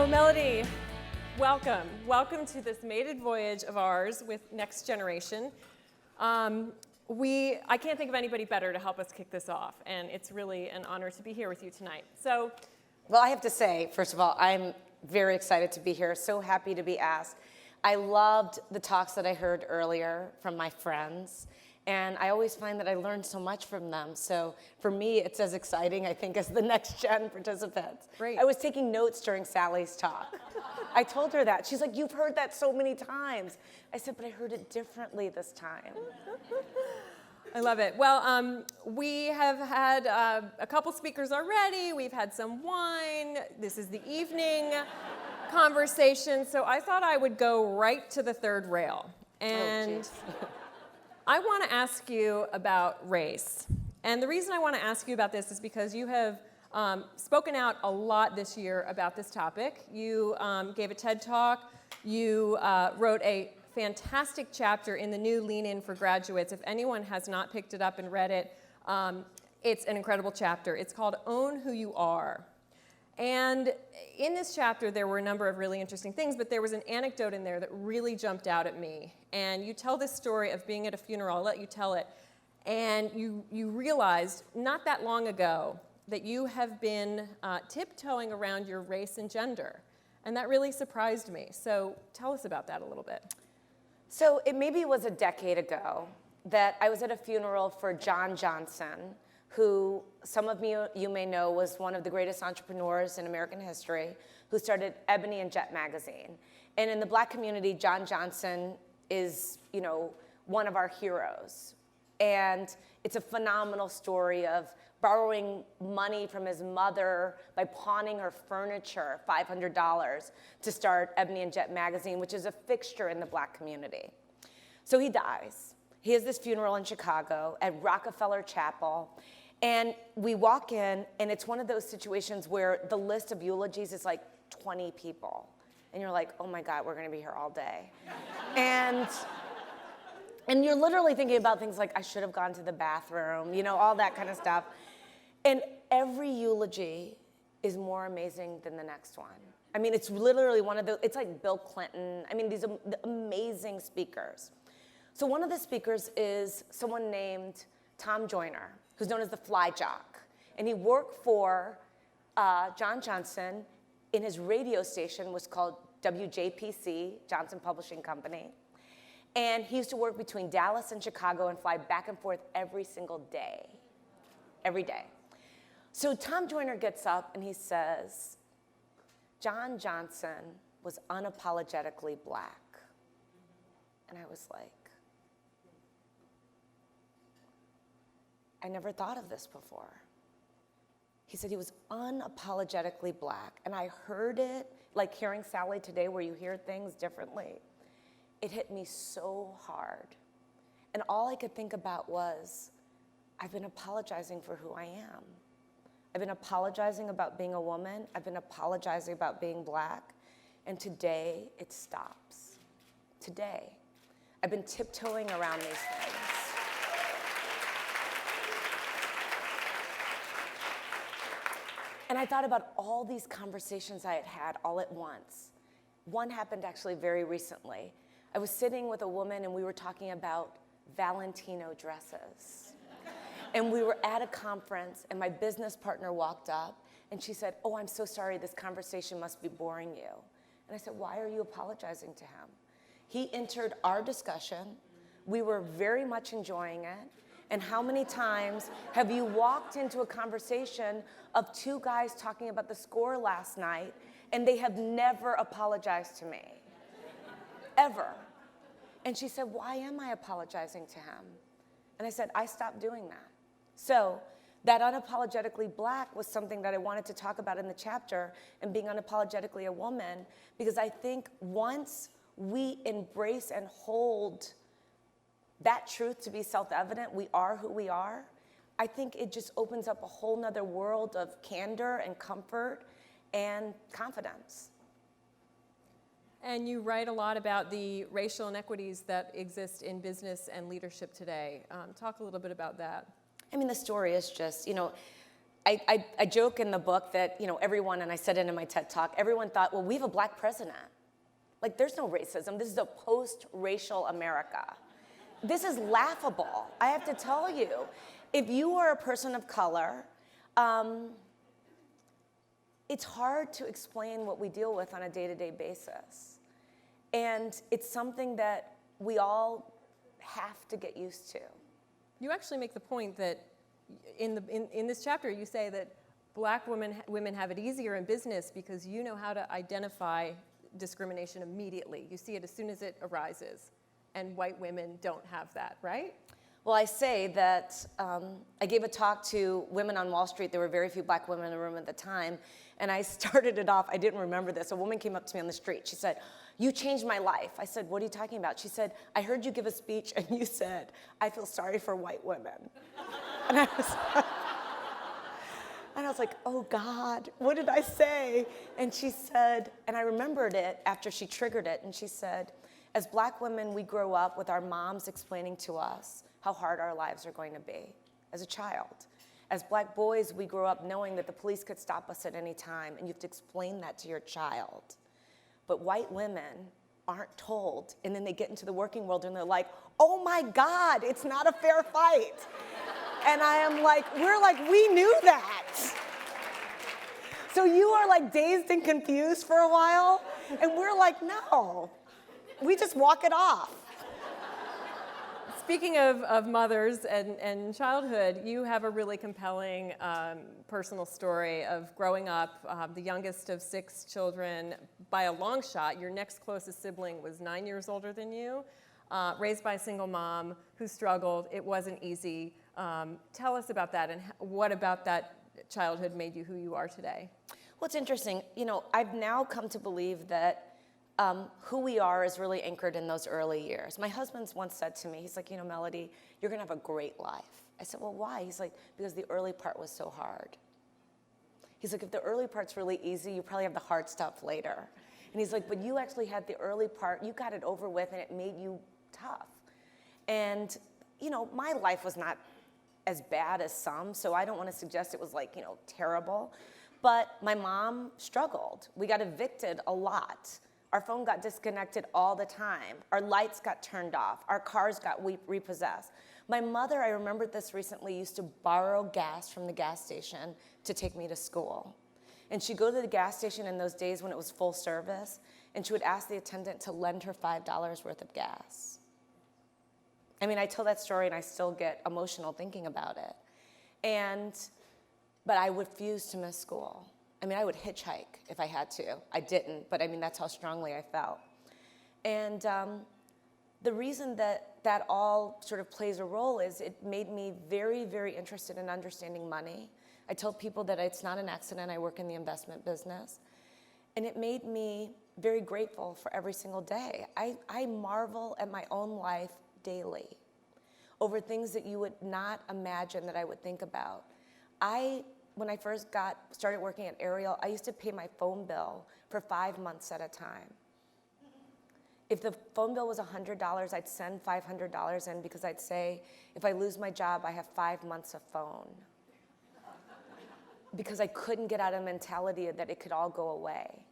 So, Mellody, welcome. Welcome to this maiden voyage of ours with Next Generation. I can't think of anybody better to help us kick this off, and it's really an honor to be here with you tonight. So, well, I have to say, first of all, I'm very excited to be here, so happy to be asked. I loved the talks that I heard earlier from my friends, and I always find that I learn so much from them. So for me, it's as exciting, I think, as the Next Gen participants. Great. I was taking notes during Sally's talk. I told her that. She's like, you've heard that so many times. I said, but I heard it differently this time. I love it. Well, we have had a couple speakers already. We've had some wine. This is the evening conversation. So I thought I would go right to the third rail. And I want to ask you about race. And the reason I want to ask you about this is because you have spoken out a lot this year about this topic. You gave a TED Talk. You wrote a fantastic chapter in the new Lean In for Graduates. If anyone has not picked it up and read it, it's an incredible chapter. It's called Own Who You Are. And in this chapter, there were a number of really interesting things, but there was an anecdote in there that really jumped out at me. And you tell this story of being at a funeral. I'll let you tell it. And you realized not that long ago that you have been tiptoeing around your race and gender. And that really surprised me. So tell us about that a little bit. So it maybe was a decade ago that I was at a funeral for John Johnson, who some of you may know was one of the greatest entrepreneurs in American history, who started Ebony and Jet magazine. And in the Black community, John Johnson is, one of our heroes. And it's a phenomenal story of borrowing money from his mother by pawning her furniture, $500, to start Ebony and Jet magazine, which is a fixture in the Black community. So he dies. He has this funeral in Chicago at Rockefeller Chapel. And we walk in, and it's one of those situations where the list of eulogies is like 20 people. And you're like, oh my God, we're gonna be here all day. And you're literally thinking about things like, I should have gone to the bathroom, all that kind of stuff. And every eulogy is more amazing than the next one. I mean, it's literally one of those, it's like Bill Clinton. I mean, these are amazing speakers. So one of the speakers is someone named Tom Joyner, who's known as the Fly Jock. And he worked for John Johnson, in his radio station was called WJPC, Johnson Publishing Company. And he used to work between Dallas and Chicago and fly back and forth every single day, every day. So Tom Joyner gets up and he says, John Johnson was unapologetically Black. And I was like, I never thought of this before. He said he was unapologetically Black. And I heard it, like hearing Sally today where you hear things differently. It hit me so hard. And all I could think about was, I've been apologizing for who I am. I've been apologizing about being a woman. I've been apologizing about being Black. And today, it stops. Today. I've been tiptoeing around these things. And I thought about all these conversations I had had all at once. One happened actually very recently. I was sitting with a woman and we were talking about Valentino dresses. And we were at a conference and my business partner walked up and she said, oh, I'm so sorry, this conversation must be boring you. And I said, why are you apologizing to him? He entered our discussion. We were very much enjoying it. And how many times have you walked into a conversation of two guys talking about the score last night and they have never apologized to me? Ever. And she said, why am I apologizing to him? And I said, I stopped doing that. So that unapologetically Black was something that I wanted to talk about in the chapter, and being unapologetically a woman, because I think once we embrace and hold that truth to be self-evident, we are who we are, I think it just opens up a whole nother world of candor and comfort and confidence. And you write a lot about the racial inequities that exist in business and leadership today. Talk a little bit about that. I mean, the story is just, I joke in the book that, everyone, and I said it in my TED Talk, everyone thought, well, we have a black president. Like, there's no racism. This is a post-racial America. This is laughable, I have to tell you. If you are a person of color, it's hard to explain what we deal with on a day-to-day basis. And it's something that we all have to get used to. You actually make the point that in this chapter, you say that black women have it easier in business because you know how to identify discrimination immediately. You see it as soon as it arises, and white women don't have that, right? Well, I say that I gave a talk to women on Wall Street. There were very few black women in the room at the time, and I started it off, I didn't remember this. A woman came up to me on the street. She said, "You changed my life." I said, "What are you talking about?" She said, "I heard you give a speech and you said, I feel sorry for white women." And I was like, oh God, what did I say? And she said, and I remembered it after she triggered it, and she said, as black women, we grow up with our moms explaining to us how hard our lives are going to be as a child. As black boys, we grow up knowing that the police could stop us at any time, and you have to explain that to your child. But white women aren't told, and then they get into the working world and they're like, oh my God, it's not a fair fight. And I am like, we knew that. So you are like dazed and confused for a while, and we're like, no, we just walk it off. Speaking of mothers and childhood, you have a really compelling personal story of growing up, the youngest of 6 children, by a long shot. Your next closest sibling was 9 years older than you, raised by a single mom who struggled. It wasn't easy. Tell us about that, and what about that childhood made you who you are today? Well, it's interesting. I've now come to believe that who we are is really anchored in those early years. My husband's once said to me, he's like, Mellody, you're gonna have a great life. I said, well, why? He's like, because the early part was so hard. He's like, if the early part's really easy, you probably have the hard stuff later. And he's like, but you actually had the early part, you got it over with, and it made you tough. And, my life was not as bad as some, so I don't want to suggest it was like, terrible. But my mom struggled. We got evicted a lot. Our phone got disconnected all the time. Our lights got turned off. Our cars got repossessed. My mother, I remembered this recently, used to borrow gas from the gas station to take me to school. And she'd go to the gas station in those days when it was full service, and she would ask the attendant to lend her $5 worth of gas. I mean, I tell that story and I still get emotional thinking about it. But I refused to miss school. I mean, I would hitchhike if I had to. I didn't, but I mean, that's how strongly I felt. And the reason that all sort of plays a role is it made me very, very interested in understanding money. I tell people that it's not an accident I work in the investment business. And it made me very grateful for every single day. I marvel at my own life daily over things that you would not imagine that I would think about. When I first started working at Ariel, I used to pay my phone bill for 5 months at a time. If the phone bill was $100, I'd send $500 in because I'd say, if I lose my job, I have 5 months of phone. Because I couldn't get out of the mentality that it could all go away.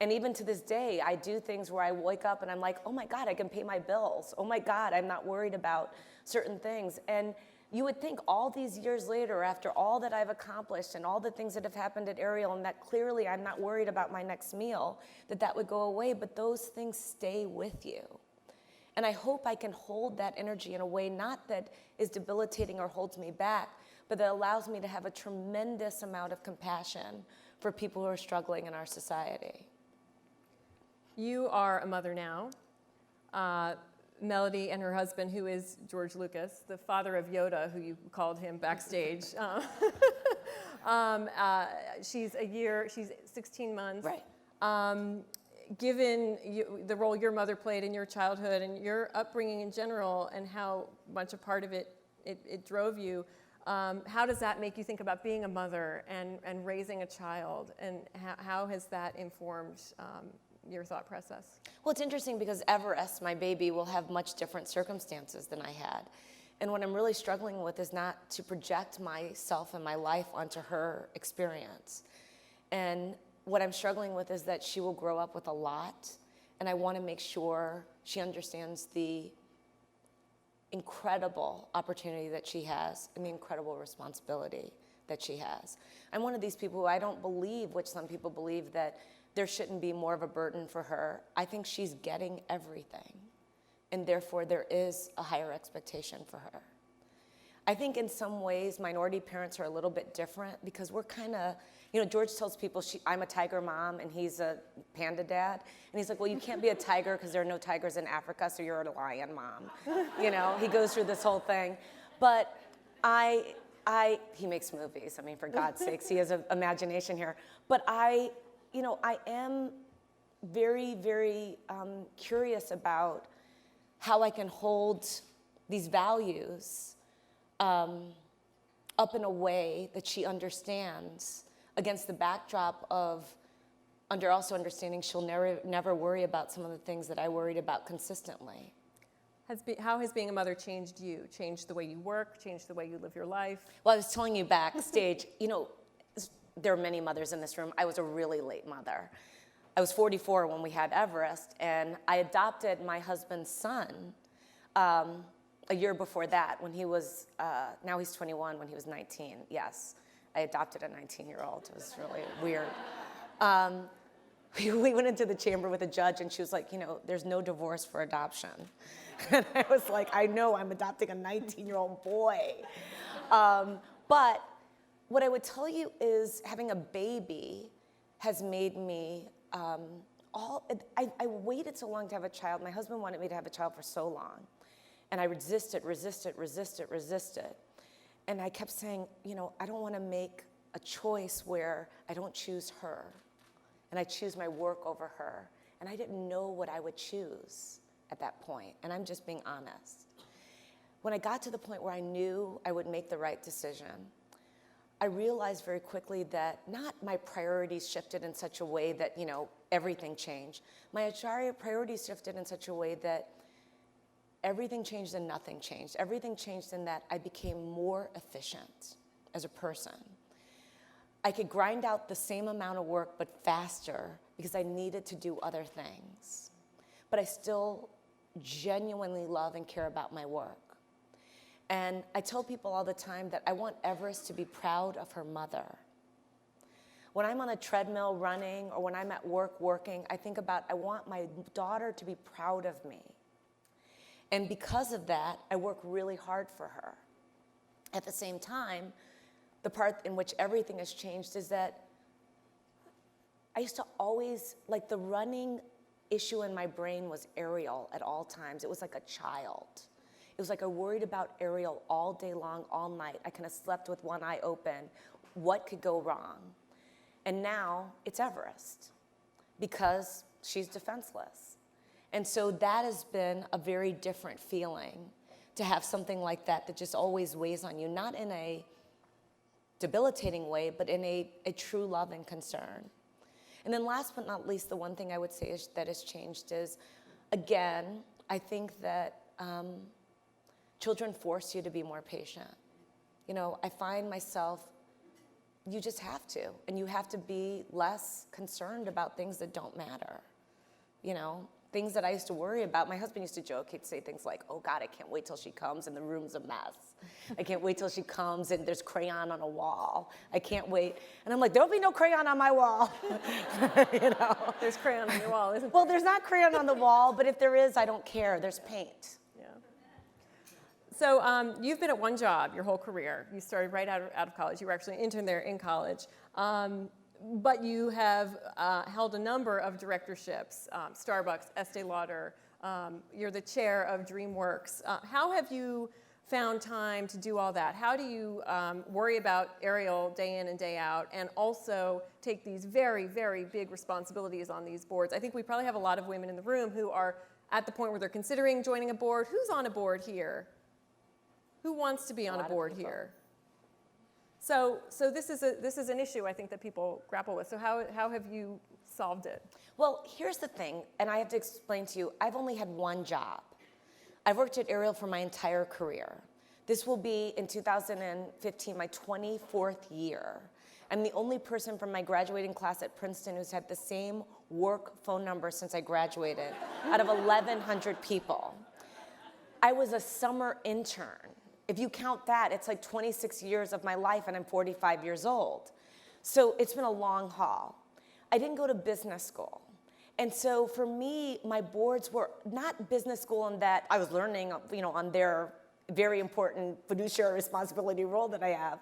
And even to this day, I do things where I wake up and I'm like, oh my God, I can pay my bills. Oh my God, I'm not worried about certain things. And you would think all these years later, after all that I've accomplished and all the things that have happened at Ariel, and that clearly I'm not worried about my next meal, that would go away, but those things stay with you. And I hope I can hold that energy in a way not that is debilitating or holds me back, but that allows me to have a tremendous amount of compassion for people who are struggling in our society. You are a mother now. Mellody and her husband, who is George Lucas, the father of Yoda, who you called him backstage. She's 16 months. Right. Given the role your mother played in your childhood and your upbringing in general and how much a part of it drove you, how does that make you think about being a mother and raising a child? And how has that informed your thought process? Well, it's interesting because Everest, my baby, will have much different circumstances than I had. And what I'm really struggling with is not to project myself and my life onto her experience. And what I'm struggling with is that she will grow up with a lot, and I want to make sure she understands the incredible opportunity that she has and the incredible responsibility that she has. I'm one of these people who I don't believe, which some people believe, that there shouldn't be more of a burden for her. I think she's getting everything, and therefore there is a higher expectation for her. I think in some ways minority parents are a little bit different because we're kind of, George tells people I'm a tiger mom and he's a panda dad. And he's like, well, you can't be a tiger because there are no tigers in Africa, so you're a lion mom. He goes through this whole thing. But he makes movies. I mean, for God's sakes, he has an imagination here. But I am very, very curious about how I can hold these values up in a way that she understands, against the backdrop of also understanding she'll never worry about some of the things that I worried about consistently. How has being a mother changed you? Changed the way you work? Changed the way you live your life? Well, I was telling you backstage, there are many mothers in this room. I was a really late mother. I was 44 when we had Everest, and I adopted my husband's son a year before that, when he was, now he's 21, when he was 19, yes. I adopted a 19-year-old. It was really weird. We went into the chamber with a judge, and she was like, there's no divorce for adoption. And I was like, I know, I'm adopting a 19-year-old boy. But what I would tell you is having a baby has made me, I waited so long to have a child. My husband wanted me to have a child for so long. And I resisted. And I kept saying, I don't want to make a choice where I don't choose her. And I choose my work over her. And I didn't know what I would choose at that point. And I'm just being honest. When I got to the point where I knew I would make the right decision, I realized very quickly that not my priorities shifted in such a way that, everything changed. My priorities shifted in such a way that everything changed and nothing changed. Everything changed in that I became more efficient as a person. I could grind out the same amount of work but faster because I needed to do other things. But I still genuinely love and care about my work. And I tell people all the time that I want Everest to be proud of her mother. When I'm on a treadmill running or when I'm at work working, I think about I want my daughter to be proud of me. And because of that, I work really hard for her. At the same time, the part in which everything has changed is that I used to always, the running issue in my brain was Ariel at all times. It was like a child. It was like I worried about Ariel all day long, all night. I kind of slept with one eye open. What could go wrong? And now it's Everest because she's defenseless. And so that has been a very different feeling to have something like that just always weighs on you, not in a debilitating way, but in a true love and concern. And then last but not least, the one thing I would say that has changed is, again, I think that children force you to be more patient. I find myself, you just have to, and you have to be less concerned about things that don't matter. Things that I used to worry about. My husband used to joke, he'd say things like, oh God, I can't wait till she comes and the room's a mess. I can't wait till she comes and there's crayon on a wall. I can't wait. And I'm like, there'll be no crayon on my wall. There's crayon on your wall, isn't there? Well, there's not crayon on the wall, but if there is, I don't care. There's paint. Yeah. So you've been at one job your whole career. You started right out of college. You were actually an intern there in college. But you have held a number of directorships, Starbucks, Estee Lauder. You're the chair of DreamWorks. How have you found time to do all that? How do you worry about Ariel day in and day out and also take these very, very big responsibilities on these boards? I think we probably have a lot of women in the room who are at the point where they're considering joining a board. Who's on a board here? Who wants to be on a board here? So this is an issue I think that people grapple with. So how have you solved it? Well, here's the thing, and I have to explain to you, I've only had one job. I've worked at Ariel for my entire career. This will be, in 2015, my 24th year. I'm the only person from my graduating class at Princeton who's had the same work phone number since I graduated, out of 1,100 people. I was a summer intern. If you count that, it's like 26 years of my life, and I'm 45 years old. So it's been a long haul. I didn't go to business school. And so for me, my boards were not business school in that I was learning, on their very important fiduciary responsibility role that I have,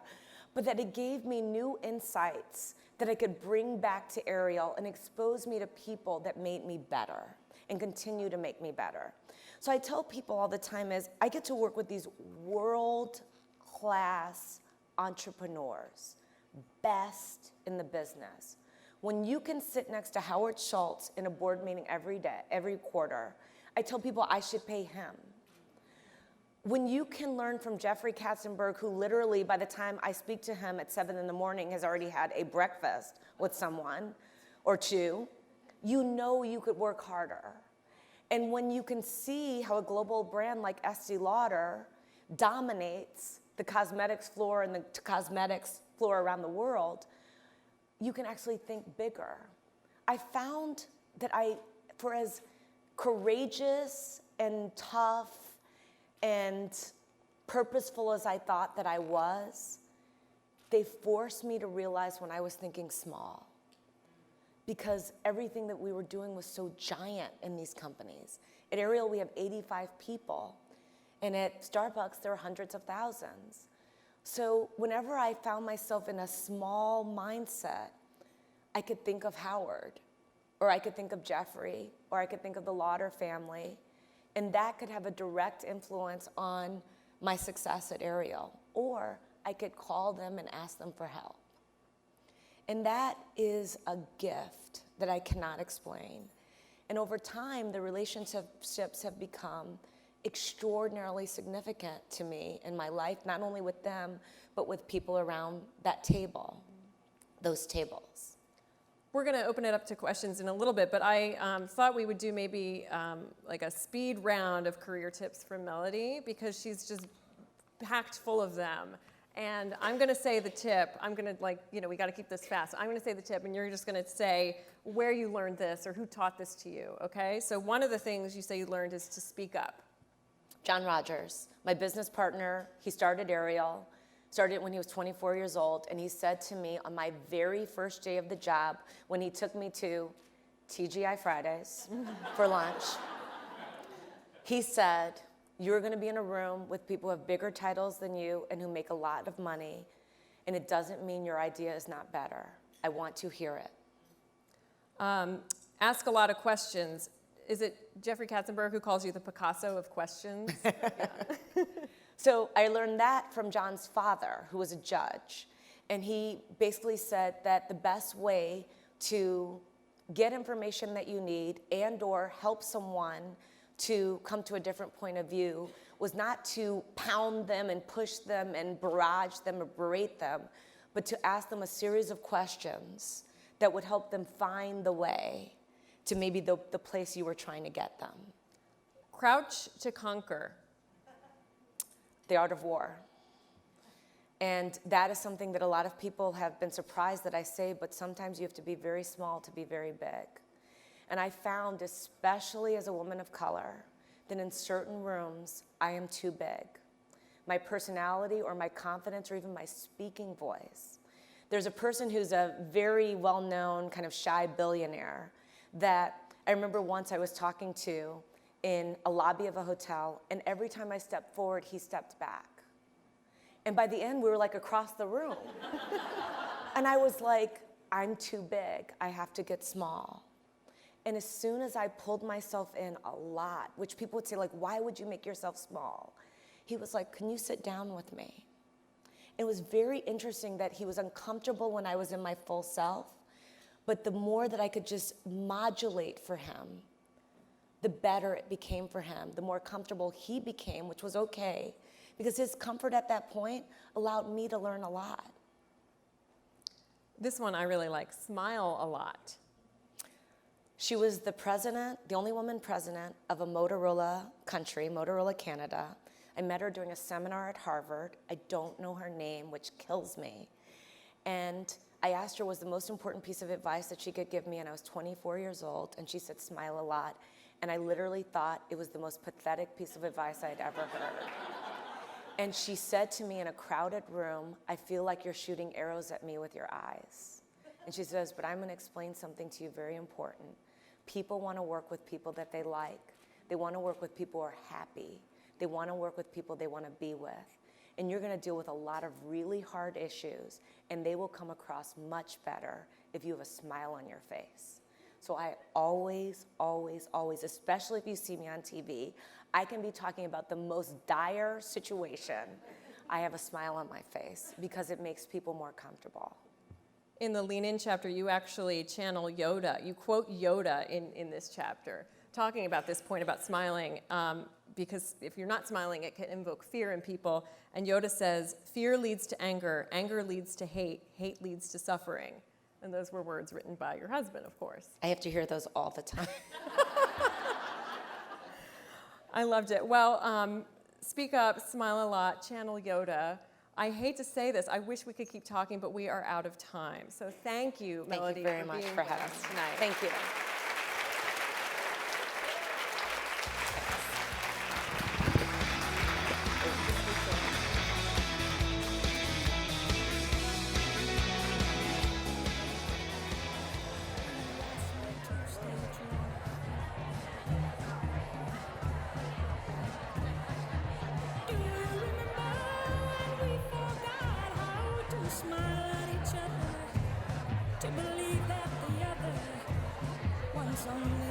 but that it gave me new insights that I could bring back to Ariel and expose me to people that made me better and continue to make me better. So I tell people all the time is I get to work with these world-class entrepreneurs, best in the business. When you can sit next to Howard Schultz in a board meeting every day, every quarter, I tell people I should pay him. When you can learn from Jeffrey Katzenberg, who literally, by the time I speak to him at 7 in the morning, has already had a breakfast with someone or two, you know you could work harder. And when you can see how a global brand like Estee Lauder dominates the cosmetics floor and the cosmetics floor around the world, you can actually think bigger. I found that for as courageous and tough and purposeful as I thought that I was, they forced me to realize when I was thinking small. Because everything that we were doing was so giant in these companies. At Ariel, we have 85 people. And at Starbucks, there are hundreds of thousands. So whenever I found myself in a small mindset, I could think of Howard, or I could think of Jeffrey, or I could think of the Lauder family, and that could have a direct influence on my success at Ariel. Or I could call them and ask them for help. And that is a gift that I cannot explain. And over time, the relationships have become extraordinarily significant to me in my life, not only with them, but with people around that table, those tables. We're going to open it up to questions in a little bit, but I thought we would do maybe like a speed round of career tips from Mellody, because she's just packed full of them. And I'm going to say the tip. I'm going to, we got to keep this fast. I'm going to say the tip, and you're just going to say where you learned this or who taught this to you, okay? So one of the things you say you learned is to speak up. John Rogers, my business partner, he started Ariel. Started when he was 24 years old, and he said to me on my very first day of the job, when he took me to TGI Fridays for lunch, he said, you're going to be in a room with people who have bigger titles than you and who make a lot of money, and it doesn't mean your idea is not better. I want to hear it. Ask a lot of questions. Is it Jeffrey Katzenberg who calls you the Picasso of questions? Yeah. So I learned that from John's father, who was a judge. And he basically said that the best way to get information that you need and or help someone to come to a different point of view was not to pound them and push them and barrage them or berate them, but to ask them a series of questions that would help them find the way to maybe the place you were trying to get them. Crouch to conquer. The art of war. And that is something that a lot of people have been surprised that I say, but sometimes you have to be very small to be very big. And I found, especially as a woman of color, that in certain rooms, I am too big. My personality or my confidence or even my speaking voice. There's a person who's a very well-known kind of shy billionaire that I remember once I was talking to in a lobby of a hotel, and every time I stepped forward, he stepped back. And by the end, we were like across the room. And I was like, I'm too big, I have to get small. And as soon as I pulled myself in a lot, which people would say, like, why would you make yourself small? He was like, can you sit down with me? It was very interesting that he was uncomfortable when I was in my full self, but the more that I could just modulate for him, the better it became for him, the more comfortable he became, which was okay, because his comfort at that point allowed me to learn a lot. This one I really like, smile a lot. She was the president, the only woman president of a Motorola country, Motorola Canada, I met her during a seminar at Harvard. I don't know her name, which kills me. And I asked her what was the most important piece of advice that she could give me, and I was 24 years old, and she said, smile a lot. And I literally thought it was the most pathetic piece of advice I'd ever heard. And she said to me in a crowded room, I feel like you're shooting arrows at me with your eyes. And she says, but I'm gonna explain something to you very important. People wanna work with people that they like. They wanna work with people who are happy. They wanna work with people they wanna be with. And you're gonna deal with a lot of really hard issues, and they will come across much better if you have a smile on your face. So I always, always, always, especially if you see me on TV, I can be talking about the most dire situation. I have a smile on my face because it makes people more comfortable. In the Lean In chapter, you actually channel Yoda. You quote Yoda in this chapter, talking about this point about smiling, because if you're not smiling, it can invoke fear in people. And Yoda says, fear leads to anger, anger leads to hate, hate leads to suffering. And those were words written by your husband, of course. I have to hear those all the time. I loved it. Well, speak up, smile a lot, channel Yoda. I hate to say this. I wish we could keep talking, but we are out of time. So thank you, Mellody, Thank you very much for having me tonight. Thank you. Smile at each other to believe that the other once only